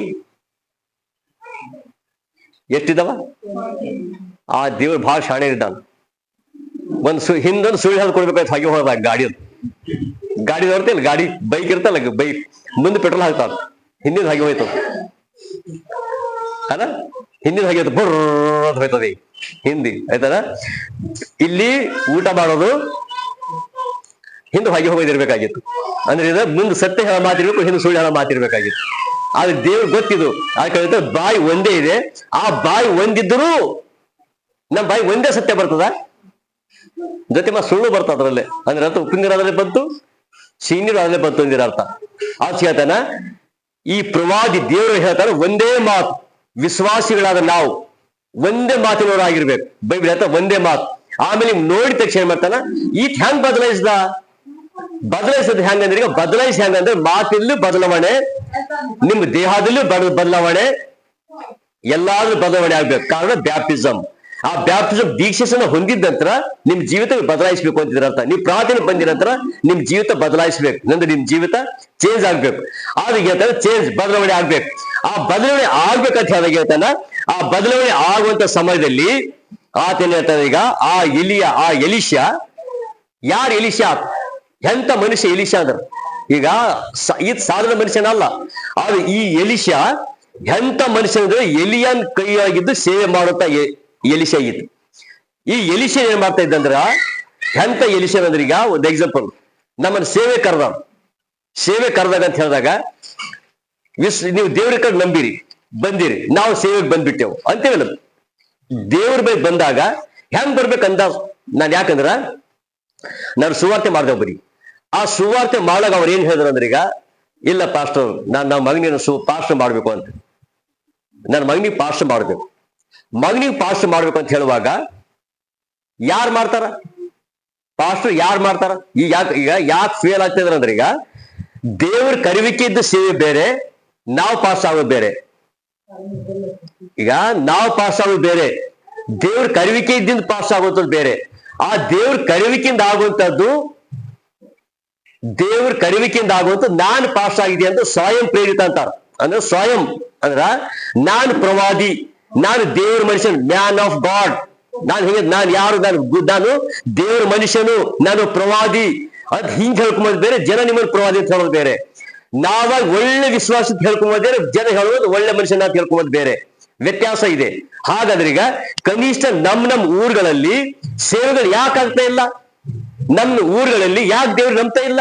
ಎಷ್ಟಿದಾವ? ಆ ದೇವ್ರ ಬಹಳ ಶಾಣೆ ಇದ್ದಾನ. ಹಿಂದೊಂದು ಸುಳ್ಳು ಹೇಳಿ ಕೊಡ್ಬೇಕಾಯ್ತು, ಹಾಗೆ ಹೋದಾಗ ಗಾಡಿ ನೋಡ್ತಿಲ್ಲ, ಗಾಡಿ ಬೈಕ್ ಇರ್ತಲ್ಲ, ಬೈಕ್ ಮುಂದೆ ಪೆಟ್ರೋಲ್ ಹಾಕ್ತಾರ, ಹಿಂದಿನ ಹಾಗೆ ಹೋಯ್ತು ಅಲ್ಲ, ಹಿಂದಿನ ಹಾಗೆ ಹೋಯ್ತು, ಬರ್ರ ಹೋಯ್ತದೆ ಹಿಂದಿ ಆಯ್ತದ. ಇಲ್ಲಿ ಊಟ ಮಾಡೋದು ಹಿಂದೆ ಹಾಗೆ ಹೋಗೋದಿರ್ಬೇಕಾಗಿತ್ತು. ಅಂದ್ರೆ ಇದು ಮುಂದೆ ಸತ್ಯ ಹೇಳ ಮಾತಿರ್ಬೇಕು, ಹಿಂದೆ ಸುಳ್ಳು ಹೇಳ ಮಾತಿರ್ಬೇಕಾಗಿತ್ತು. ಆದ್ರೆ ದೇವ್ರು ಗೊತ್ತಿದ್ದು. ಯಾಕಂದ್ರೆ ಬಾಯಿ ಒಂದೇ ಇದೆ. ಆ ಬಾಯಿ ಒಂದಿದ್ರು ನಮ್ಮ ಬಾಯಿ ಒಂದೇ ಸತ್ಯ ಬರ್ತದ, ಜೊತೆ ಸುಳ್ಳು ಬರ್ತದ ಅದ್ರಲ್ಲೇ. ಅಂದ್ರೆ ಅರ್ಥ ಉಪ್ಪಿನ ನೀರು ಅದರಲ್ಲೇ ಬಂತು, ಸಿಹಿ ನೀರು ಅದರಲ್ಲೇ ಬಂತು ಅಂದಿರ ಅರ್ಥ. ಆಚೆ ಹೇಳ್ತಾನ, ಈ ಪ್ರವಾದಿ ದೇವರು ಹೇಳ್ತಾನೆ, ಒಂದೇ ಮಾತು. ವಿಶ್ವಾಸಿಗಳಾದ ನಾವು ಒಂದೇ ಮಾತಿನವರಾಗಿರ್ಬೇಕು. ಬೈಬಲ್ ಹೇಳ್ತಾ ಒಂದೇ ಮಾತು. ಆಮೇಲೆ ನೋಡಿದ ತಕ್ಷಣ ಏನ್ ಮಾಡ್ತಾನ, ಈತ್ ಹೆಂಗ್ ಬದಲಾಯಿಸೋದು ಹೆಂಗಂದ್ರೆ, ಈಗ ಹೆಂಗಂದ್ರೆ ಮಾತಿಲ್ಲೂ ಬದಲಾವಣೆ, ನಿಮ್ಮ ದೇಹದಲ್ಲೂ ಬದಲಾವಣೆ, ಎಲ್ಲಾದ್ರೂ ಬದಲಾವಣೆ ಆಗ್ಬೇಕು. ಕಾರಣ ಬ್ಯಾಪ್ಟಿಸಮ್. ಆ ಬ್ಯಾಪ್ಟಿಸಮ್ ದೀಕ್ಷೆಸನ್ನ ಹೊಂದಿದ ನಂತರ ನಿಮ್ ಜೀವಿತ ಬದಲಾಯಿಸಬೇಕು ಅಂತಿದ್ರ ಅರ್ಥ. ನೀವು ಪ್ರಾರ್ಥನೆ ಬಂದಿದ ನಂತರ ನಿಮ್ ಜೀವಿತ ಬದಲಾಯಿಸ್ಬೇಕು, ನಂತರ ನಿಮ್ ಜೀವಿತ ಚೇಂಜ್ ಆಗ್ಬೇಕು. ಆದ್ರೆ ಹೇಳ್ತಾನೆ ಬದಲಾವಣೆ ಆಗ್ಬೇಕು. ಆ ಬದಲಾವಣೆ ಆಗ್ಬೇಕಂತ ಹೇಳಿದಾಗ ಹೇಳ್ತಾನ, ಆ ಬದಲಾವಣೆ ಆಗುವಂತ ಸಮಯದಲ್ಲಿ ಆತನ ಹೇಳ್ತಾನೆ, ಈಗ ಆ ಎಲಿಷಾ ಯಾರು? ಎಲಿಷಾ ಎಂತ ಮನುಷ್ಯ ಎಲಿಷಾ ಅಂದ್ರ, ಈಗ ಸಾಧಾರಣ ಮನುಷ್ಯನಲ್ಲ. ಆದ್ರೆ ಈ ಎಲಿಷಾ ಎಂತ ಮನುಷ್ಯ ಅಂದ್ರೆ ಎಲಿಯನ್ ಕೈಯಾಗಿದ್ದು ಸೇವೆ ಮಾಡುತ್ತಾ ಎಲಿಶ ಆಗಿತ್ತು. ಈ ಎಲಿಶ ಏನ್ ಮಾಡ್ತಾ ಇದ್ದಂದ್ರ ಎಂತ ಎಲಿಶ ಅಂದ್ರೆ, ಈಗ ಒಂದು ಎಕ್ಸಾಂಪಲ್, ನಮ್ಮನ್ನ ಸೇವೆ ಕರೆದಾಗ ಅಂತ ಹೇಳಿದಾಗ ನೀವು ದೇವ್ರ ಕಡೆ ನಂಬಿರಿ ಬಂದಿರಿ, ನಾವು ಸೇವೆಗೆ ಬಂದ್ಬಿಟ್ಟೆವು ಅಂತೇಳಿ ದೇವ್ರ ಬೈ ಬಂದಾಗ ಹೆಂಗ್ ಬರ್ಬೇಕಂದ ನಾನು. ಯಾಕಂದ್ರ ನಾನು ಸುವಾರ್ತೆ ಮಾಡ್ದೆ ಬರೀ ಆ ಸುವಾರ್ತೆ ಮಾಡಾಗ ಅವ್ರು ಏನ್ ಹೇಳಿದ್ರು ಅಂದ್ರೆ, ಈಗ ಇಲ್ಲ ಪಾಸ್ಟರ್ ನಮ್ಮ ಮಗನಿನ ಪಾಸ್ಟರ್ ಮಾಡ್ಬೇಕು ಅಂತ, ನನ್ನ ಮಗನಿಗೆ ಪಾಸ್ಟರ್ ಮಾಡ್ಬೇಕು, ಮಗನಿಗೆ ಪಾಸ್ಟರ್ ಮಾಡ್ಬೇಕು ಅಂತ ಹೇಳುವಾಗ ಯಾರು ಮಾಡ್ತಾರ? ಪಾಸ್ಟರ್ ಯಾರು ಮಾಡ್ತಾರ? ಈಗ ಯಾಕೆ ಫೇಲ್ ಆಗ್ತಿದ್ರ ಅಂದ್ರೆ, ಈಗ ದೇವ್ರ ಕರಿವಿಕೆ ಇದ್ದ ಸೇವೆ ಬೇರೆ, ನಾವು ಪಾಸ್ ಆಗೋದು ಬೇರೆ. ಈಗ ನಾವು ಪಾಸ್ ಆಗೋದು ಬೇರೆ, ದೇವ್ರ ಕರಿವಿಕೆ ಇದ್ದಿಂದ ಪಾಸ್ ಆಗೋದು ಬೇರೆ. ಆ ದೇವ್ರ ಕರಿವಿಕೆಯಿಂದ ಆಗುವಂತದ್ದು, ನಾನು ಪಾಸ್ ಆಗಿದೆ ಅಂತ ಸ್ವಯಂ ಪ್ರೇರಿತ ಅಂತಾರ. ಅಂದ್ರೆ ಸ್ವಯಂ ಅಂದ್ರ ನಾನು ಪ್ರವಾದಿ, ನಾನು ದೇವ್ರ ಮನುಷ್ಯನ್, ಮ್ಯಾನ್ ಆಫ್ ಗಾಡ್, ನಾನು ಯಾರು, ನಾನು ದೇವ್ರ ಮನುಷ್ಯನು, ನಾನು ಪ್ರವಾದಿ ಅಂತ ಹಿಂಗ್ ಹೇಳ್ಕೊಂಬೋದು ಬೇರೆ, ಜನ ನಿಮ್ಮನ್ನು ಪ್ರವಾದಿ ಅಂತ ಹೇಳೋದು ಬೇರೆ. ನಾವಾಗ ಒಳ್ಳೆ ವಿಶ್ವಾಸ ಹೇಳ್ಕೊಂಬೋದು ಬೇರೆ, ಜನ ಹೇಳೋದು ಒಳ್ಳೆ ಮನುಷ್ಯನ ಅಂತ ಹೇಳ್ಕೊಂಬೋದು ಬೇರೆ, ವ್ಯತ್ಯಾಸ ಇದೆ. ಹಾಗಾದ್ರೆ ಈಗ ಕನಿಷ್ಠ ನಮ್ ಊರುಗಳಲ್ಲಿ ಸೇವೆಗಳು ಯಾಕೆ ಆಗ್ತಾ ಇಲ್ಲ? ನಮ್ಮ ಊರುಗಳಲ್ಲಿ ಯಾಕೆ ದೇವ್ರು ನಂಬ್ತಾ ಇಲ್ಲ?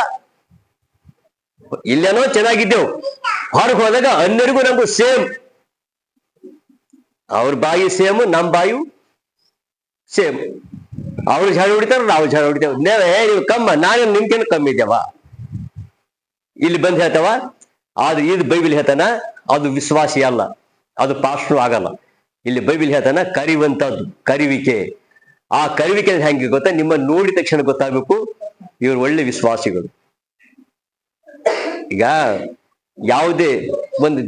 ಇಲ್ಲೇನೋ ಚೆನ್ನಾಗಿದ್ದೆವು, ಹೊರಗೆ ಹೋದಾಗ ಅನ್ನರಿಗೂ ನಮಗೂ ಸೇಮ್, ಅವ್ರ ಬಾಯಿ ಸೇಮ್, ನಮ್ ಬಾಯು ಸೇಮ್. ಅವ್ರು ಝಾಡ ಹೊಡಿತಾರ, ನಾವು ಝಾಡ ಹೊಡಿತೇವೆ. ನೀವು ಕಮ್ಮ, ನಾನು ನಿಮ್ಗೇನು ಕಮ್ಮಿ ಇದ್ದೇವ? ಇಲ್ಲಿ ಬಂದ್ ಹೇಳ್ತಾವ. ಆದ್ರೆ ಇದು ಬೈಬಿಲ್ ಹೇಳ್ತಾನ, ಅದು ವಿಶ್ವಾಸಿ ಅಲ್ಲ, ಅದು ಪಾಸ್ಟ್ರು ಆಗಲ್ಲ. ಇಲ್ಲಿ ಬೈಬಿಲ್ ಹೇಳ್ತಾನ ಕರಿವಂತದ್ದು, ಕರಿವಿಕೆ. ಆ ಕರಿವಿಕೆ ಹೆಂಗೆ ಗೊತ್ತಾ? ನಿಮ್ಮ ನೋಡಿದ ತಕ್ಷಣ ಗೊತ್ತಾಗಬೇಕು ಇವ್ರು ಒಳ್ಳೆ ವಿಶ್ವಾಸಿಗಳು. ಈಗ ಯಾವುದೇ ಒಂದು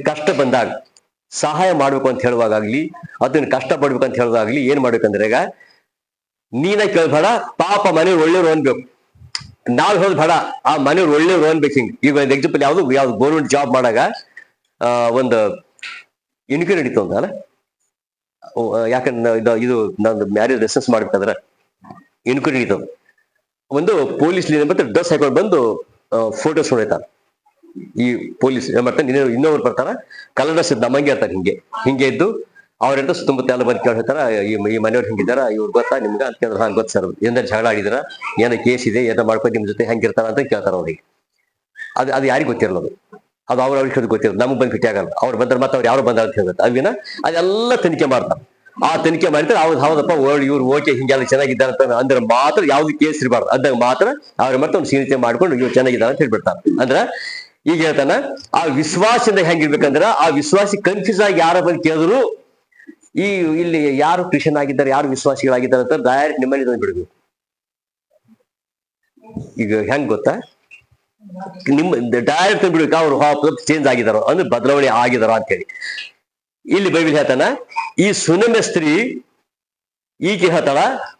ಕಷ್ಟ ಬಂದಾಗ ಸಹಾಯ ಮಾಡ್ಬೇಕು ಅಂತ ಹೇಳುವಾಗಲಿ, ಅದನ್ನ ಕಷ್ಟ ಪಡ್ಬೇಕು ಅಂತ ಹೇಳುವಾಗ್ಲಿ ಏನ್ ಮಾಡ್ಬೇಕಂದ್ರೆ, ಈಗ ನೀನ ಕೇಳ್ಬೇಡ, ಪಾಪ ಮನೆಯವ್ರು ಒಳ್ಳೆಯವ್ರು ಅನ್ಬೇಕು. ನಾವ್ ಹೇಳೋದು ಬೇಡ, ಆ ಮನೆಯವ್ರು ಒಳ್ಳೆಯವ್ರು ಅನ್ಬೇಕು. ಹಿಂಗ್ ಈಗ ಒಂದು ಎಕ್ಸಾಂಪಲ್, ಯಾವ್ದು ಗೌರ್ಮೆಂಟ್ ಜಾಬ್ ಮಾಡಾಗ ಒಂದು ಇನ್ಕ್ವೈರಿ ನಡೀತು ಅಲ್ಲ, ಯಾಕಂದ್ರೆ ಇದು ನಂದು ಮ್ಯಾರೇಜ್ ರೆಸೆನ್ಸ್ ಮಾಡ್ಬೇಕಾದ್ರೆ ಇನ್ಕ್ವೈರಿ ನಡೀತದ. ಒಂದು ಪೊಲೀಸ್ ಡ್ರೆಸ್ ಹಾಕೊಂಡು ಬಂದು ಫೋಟೋಸ್ ಹೊಡಿತಾರ. ಈ ಪೊಲೀಸ್ ಏನ್ ಮಾಡ್ತಾರೆ, ಇನ್ನೊಬ್ರು ಬರ್ತಾರ, ಕಲರ್ ಡ್ರೆಸ್ ನಮ್ಮಂಗೆ ಇರ್ತಾರೆ, ಹಿಂಗೆ ಇದ್ದು ಅವ್ರೆಂತ ಸುತ್ತಮುತ್ತ ಎಲ್ಲ ಬಂದು ಕೇಳ್ತಾರ, ಈ ಮನೆಯವ್ರು ಹಿಂಗಿದಾರ, ಇವ್ರು ಗೊತ್ತಾ ನಿಮ್ಗೆ ಅಂತ ಕೇಳಿದ್ರೆ, ಹಂಗೆ ಗೊತ್ತು ಸರ್, ಏನಾರ ಜಗಳ ಆಡಿದಾರ, ಏನೋ ಕೇಸ್ ಇದೆ, ಏನೋ ಮಾಡ್ಕೊಂಡು ನಿಮ್ ಜೊತೆ ಹೆಂಗಿರ್ತಾರ ಅಂತ ಕೇಳ್ತಾರ ಅವ್ರಿಗೆ. ಅದು ಯಾರಿಗೆ ಗೊತ್ತಿರಲ್ಲ, ಅದು ಅವ್ರಿಗೆ ಗೊತ್ತಿರೋದು, ನಮ್ಗೆ ಬಂದು ಭೇಟಿ ಆಗಲ್ಲ. ಅವ್ರು ಬಂದ್ರೆ ಮತ್ತೆ ಅವ್ರು ಯಾರು ಬಂದಾರ ಅಂತ ಹೇಳ್ತಾರೆ. ಅವಿನ ಅದೆಲ್ಲ ತನಿಖೆ ಮಾಡ್ತಾರೆ. ಆ ತನಿಖೆ ಮಾಡಿದ್ರೆ ಹೌದಪ್ಪ ಇವ್ರು ಓಕೆ ಹಿಂಗೆಲ್ಲ ಚೆನ್ನಾಗಿದ್ದಾರೆ ಅಂತ ಅಂದ್ರೆ ಮಾತ್ರ ಯಾವ್ದು ಕೇಸ್ ಇರಬಾರ್ದು. ಅದಾಗ ಮಾತ್ರ ಅವ್ರ ಮತ್ತೆ ಒಂದು ಸೀನಿತೆ ಮಾಡ್ಕೊಂಡು ಇವ್ರು ಚೆನ್ನಾಗಿದ್ದಾರೆ ಅಂತ ಹೇಳ್ಬಿಡ್ತಾರೆ. ಅಂದ್ರ ಈಗ ಹೇಳ್ತಾನ, ಆ ವಿಶ್ವಾಸದಿಂದ ಹೆಂಗಿರ್ಬೇಕಂದ್ರ, ಆ ವಿಶ್ವಾಸಿ ಕನ್ಫ್ಯೂಸ್ ಆಗಿ ಯಾರ ಬಂದು ಕೇಳಿದ್ರು, ಇಲ್ಲಿ ಯಾರು ಕ್ರಿಶ್ಚಿಯನ್ ಆಗಿದ್ದಾರೆ, ಯಾರು ವಿಶ್ವಾಸಿಗಳಾಗಿದ್ದಾರೆ ಅಂತ ಡೈರೆಕ್ಟ್ ನಿಮ್ಮಲ್ಲಿ ಬಿಡ್ಬೇಕು. ಈಗ ಹೆಂಗ್ ಗೊತ್ತಾ, ನಿಮ್ಮ ಡೈರೆಕ್ಟ್ ಬಿಡ್ಬೇಕು, ಅವ್ರು ಚೇಂಜ್ ಆಗಿದಾರೋ ಅಂದ್ರೆ ಬದಲಾವಣೆ ಆಗಿದಾರೋ ಅಂತೇಳಿ. ಇಲ್ಲಿ ಬೈಬಿಲ್ ಹೇಳ್ತಾನ, ಈ ಸುನಮ ಸ್ತ್ರೀ ಈಕೆ ಹೇಳ್ತಾಳ,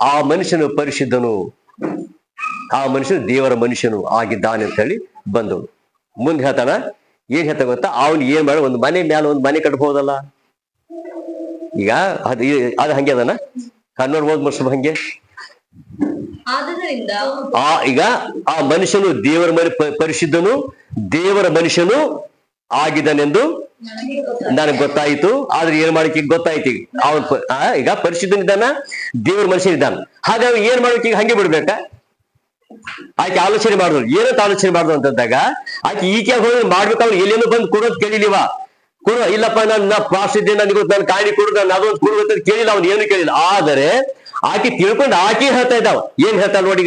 ಆ ಮನುಷ್ಯನು ಪರಿಶುದ್ಧನು, ಆ ಮನುಷ್ಯನು ದೇವರ ಮನುಷ್ಯನು ಆಗಿದ್ದಾನೆ ಅಂತ ಹೇಳಿ ಬಂದಳು. ಮುಂದೆ ಹೇಳ್ತಾನ, ಏನ್ ಹೇಳ್ತಾ ಗೊತ್ತಾ, ಅವ್ನು ಏನ್ ಮಾಡ, ಒಂದು ಮನೆ ಮ್ಯಾಲ ಒಂದು ಮನೆ ಕಟ್ಬಹುದಲ್ಲ. ಈಗ ಅದು ಹಂಗೆ ಅದನ ಕನ್ನಡ ಮುಸ್ಲಿಂ ಹಂಗೆ. ಈಗ ಆ ಮನುಷ್ಯನು ದೇವರ ಪರಿಶುದ್ಧನು, ದೇವರ ಮನುಷ್ಯನು ಆಗಿದ್ದಾನೆಂದು ನನಗೆ ಗೊತ್ತಾಯಿತು. ಆದ್ರೆ ಏನ್ ಮಾಡಕ್ಕೆ ಗೊತ್ತಾಯ್ತು, ಅವನ್ ಈಗ ಪರಿಶುದ್ಧನಿದ್ದಾನ, ದೇವರ ಮನುಷ್ಯನಿದ್ದಾನ. ಹಾಗಾಗಿ ಏನ್ ಮಾಡ್ಬೇಕು, ಈಗ ಹಂಗೆ ಬಿಡ್ಬೇಕಾ? ಆಕೆ ಆಲೋಚನೆ ಮಾಡಿದ್ರು, ಏನಂತ ಆಲೋಚನೆ ಮಾಡಿದ್ರು ಅಂತಂದಾಗ, ಆಕೆ ಈಕೆ ಹೋಗಿ ಮಾಡ್ಬೇಕು, ಅವ್ರು ಎಲ್ಲೇನೋ ಬಂದು ಕೊಡೋದು ಕೇಳಿಲಿವ, ಕೊಡು, ಇಲ್ಲಪ್ಪ ನನ್ನ ಪಾಸ್ ಇದ್ದೆ, ನನಗೆ ನಾನು ಕಾಣಿ ಕೊಡು, ನಾನು ಅದೊಂದು ಕೊಡು ಅಂತ ಕೇಳಿಲ್ಲ, ಅವ್ನು ಏನು ಕೇಳಿಲ್ಲ. ಆದರೆ ಆಕೆ ತಿಳ್ಕೊಂಡು ಆಕೆ ಹೇಳ್ತಾ ಇದ್ದಾವ. ಏನ್ ಹೇಳ್ತಾ ನೋಡಿ,